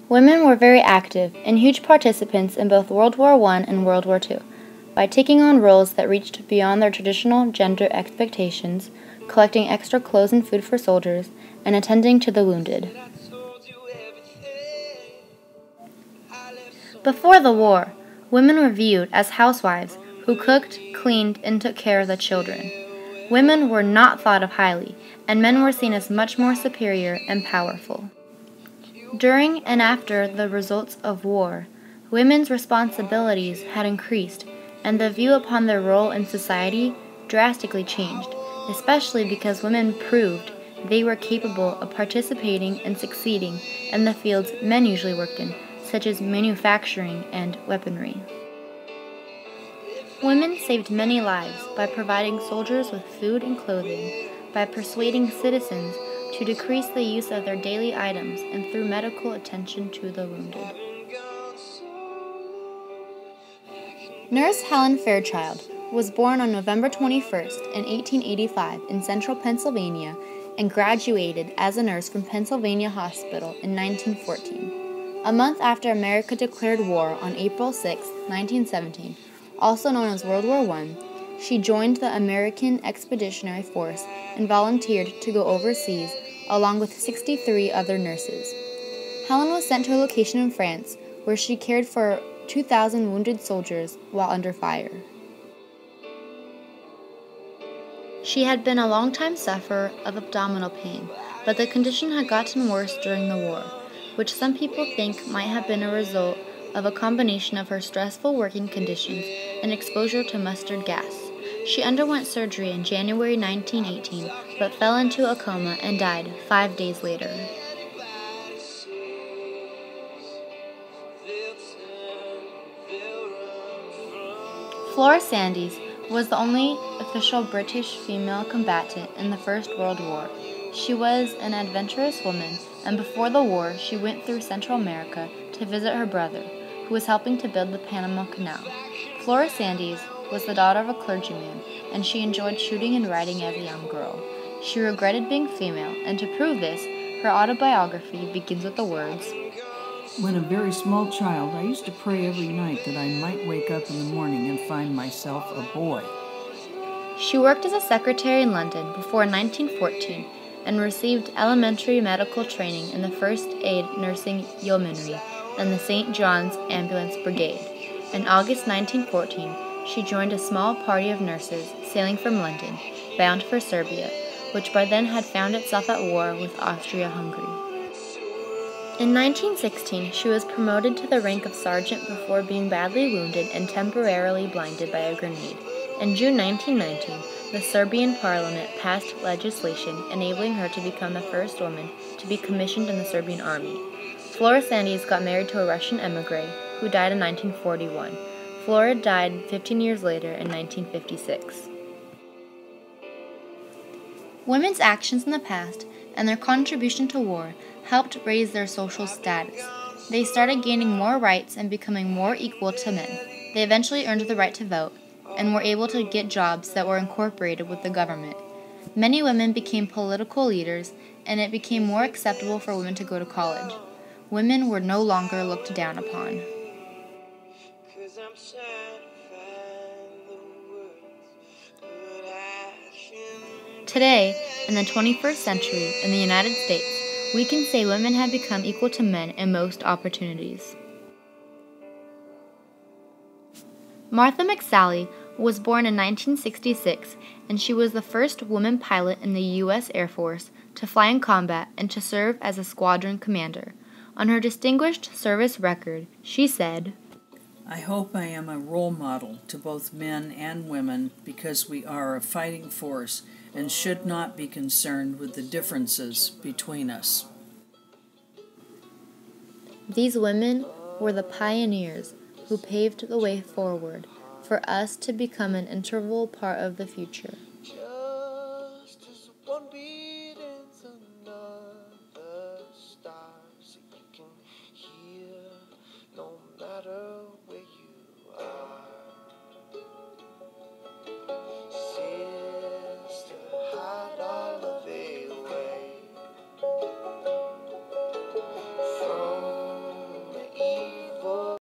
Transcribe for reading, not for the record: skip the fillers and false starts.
Women were very active and huge participants in both World War I and World War II by taking on roles that reached beyond their traditional gender expectations, collecting extra clothes and food for soldiers, and attending to the wounded. Before the war, women were viewed as housewives who cooked, cleaned, and took care of the children. Women were not thought of highly, and men were seen as much more superior and powerful. During and after the results of war, women's responsibilities had increased, and the view upon their role in society drastically changed, especially because women proved they were capable of participating and succeeding in the fields men usually worked in, such as manufacturing and weaponry. Women saved many lives by providing soldiers with food and clothing, by persuading citizens to decrease the use of their daily items, and through medical attention to the wounded. Nurse Helen Fairchild was born on November 21st in 1885 in central Pennsylvania and graduated as a nurse from Pennsylvania Hospital in 1914. A month after America declared war on April 6, 1917, also known as World War I, she joined the American Expeditionary Force and volunteered to go overseas along with 63 other nurses. Helen was sent to a location in France where she cared for 2,000 wounded soldiers while under fire. She had been a long-time sufferer of abdominal pain, but the condition had gotten worse during the war, which some people think might have been a result of a combination of her stressful working conditions and exposure to mustard gas. She underwent surgery in January 1918, but fell into a coma and died 5 days later. Flora Sandys was the only official British female combatant in the First World War. She was an adventurous woman, and before the war, she went through Central America to visit her brother, who was helping to build the Panama Canal. Flora Sandys was the daughter of a clergyman, and she enjoyed shooting and riding as a young girl. She regretted being female, and to prove this, her autobiography begins with the words, "When a very small child, I used to pray every night that I might wake up in the morning and find myself a boy." She worked as a secretary in London before 1914 and received elementary medical training in the First Aid Nursing Yeomanry and the St. John's Ambulance Brigade. In August 1914, she joined a small party of nurses sailing from London, bound for Serbia, which by then had found itself at war with Austria-Hungary. In 1916, she was promoted to the rank of sergeant before being badly wounded and temporarily blinded by a grenade. In June 1919, the Serbian parliament passed legislation enabling her to become the first woman to be commissioned in the Serbian army. Flora Sandys got married to a Russian emigre who died in 1941. Flora died 15 years later in 1956. Women's actions in the past and their contribution to war helped raise their social status. They started gaining more rights and becoming more equal to men. They eventually earned the right to vote and were able to get jobs that were incorporated with the government. Many women became political leaders, and it became more acceptable for women to go to college. Women were no longer looked down upon. Today, in the 21st century, in the United States, we can say women have become equal to men in most opportunities. Martha McSally was born in 1966, and she was the first woman pilot in the U.S. Air Force to fly in combat and to serve as a squadron commander. On her distinguished service record, she said, "I hope I am a role model to both men and women because we are a fighting force and should not be concerned with the differences between us." These women were the pioneers who paved the way forward for us to become an integral part of the future.